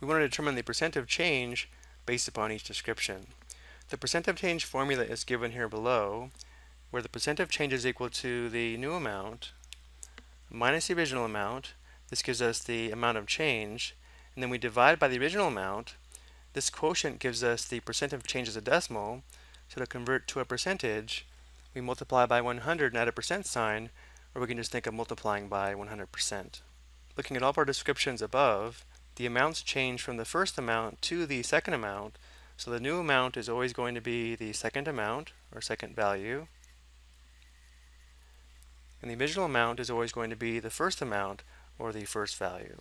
We want to determine the percent of change based upon each description. The percent of change formula is given here below, where the percent of change is equal to the new amount minus the original amount. This gives us the amount of change, and then we divide by the original amount. This quotient gives us the percent of change as a decimal, so to convert to a percentage, we multiply by 100 and add a percent sign, or we can just think of multiplying by 100%. Looking at all of our descriptions above, the amounts change from the first amount to the second amount, so the new amount is always going to be the second amount, or second value, and the original amount is always going to be the first amount, or the first value.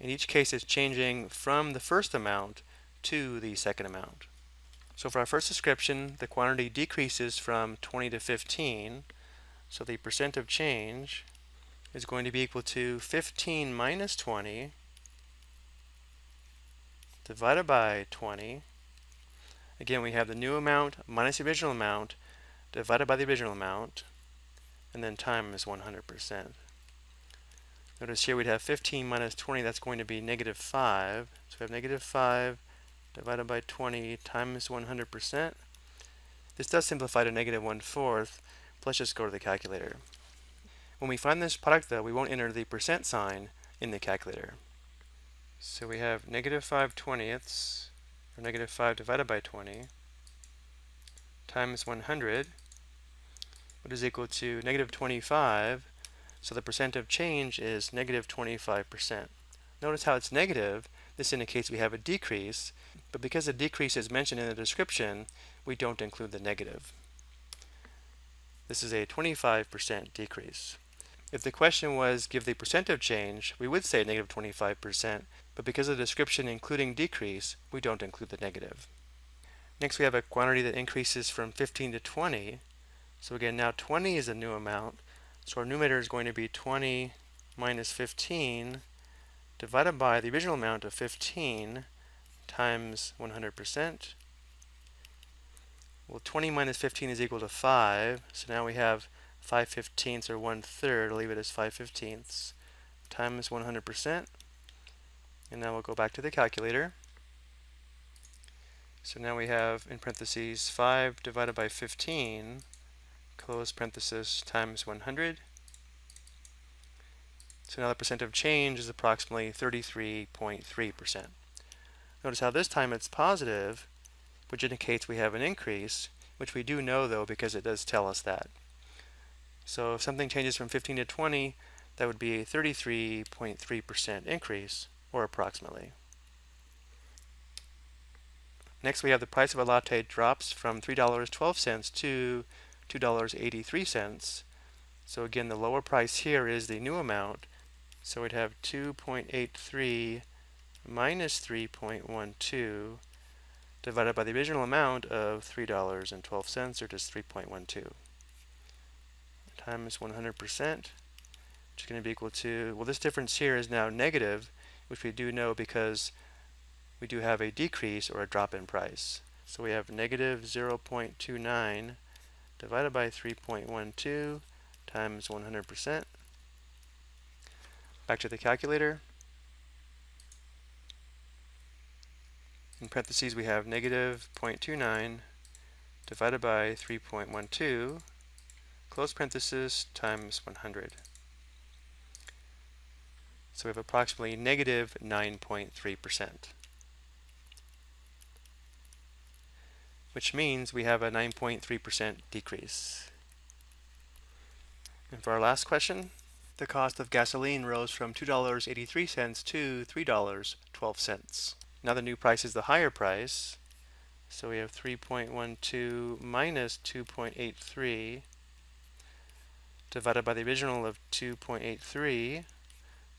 In each case, it's changing from the first amount to the second amount. So for our first description, the quantity decreases from 20 to 15, so the percent of change is going to be equal to 15 minus 20 divided by 20. Again, we have the new amount minus the original amount divided by the original amount, and then times 100%. Notice here we'd have 15 minus 20, that's going to be negative 5. So we have negative 5 divided by 20 times 100%. This does simplify to negative 1/4. Let's just go to the calculator. When we find this product, though, we won't enter the percent sign in the calculator. So we have negative 5/20, or negative 5 divided by 20, times 100, which is equal to negative 25. So the percent of change is negative 25%. Notice how it's negative. This indicates we have a decrease, but because the decrease is mentioned in the description, we don't include the negative. This is a 25% decrease. If the question was give the percent of change, we would say negative 25%, but because of the description including decrease, we don't include the negative. Next, we have a quantity that increases from 15 to 20. So again, now 20 is a new amount. So our numerator is going to be 20 minus 15 divided by the original amount of 15 times 100%. Well, 20 minus 15 is equal to 5. So now we have 5/15 or 1/3. I'll leave it as 5/15 times 100%. And now we'll go back to the calculator. So now we have in parentheses 5 divided by 15, close parenthesis, times 100. So now the percent of change is approximately 33.3%. Notice how this time it's positive, which indicates we have an increase, which we do know though because it does tell us that. So if something changes from 15 to 20, that would be a 33.3% increase, or approximately. Next, we have the price of a latte drops from $3.12 to $2.83. So again, the lower price here is the new amount. So we'd have 2.83 minus 3.12 divided by the original amount of $3.12, or just 3.12, times 100%, which is going to be equal to, well, this difference here is now negative, which we do know because we do have a decrease or a drop in price. So we have negative 0.29 divided by 3.12 times 100%. Back to the calculator. In parentheses, we have negative 0.29 divided by 3.12, close parenthesis, times 100. So we have approximately negative 9.3%, which means we have a 9.3% decrease. And for our last question, the cost of gasoline rose from $2.83 to $3.12. Now the new price is the higher price, so we have 3.12 minus 2.83 divided by the original of 2.83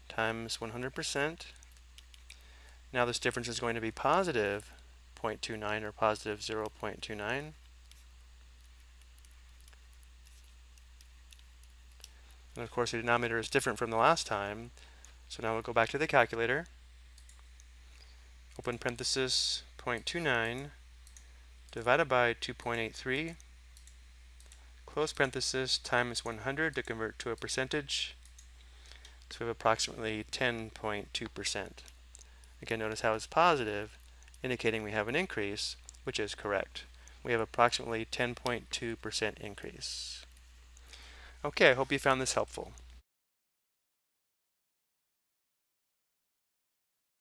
times 100%. Now this difference is going to be positive 0.29, or positive 0.29. And of course the denominator is different from the last time, so now we'll go back to the calculator. Open parenthesis, 0.29 divided by 2.83, close parenthesis, times 100 to convert to a percentage. So we have approximately 10.2%. Again, notice how it's positive, indicating we have an increase, which is correct. We have approximately 10.2% increase. Okay, I hope you found this helpful.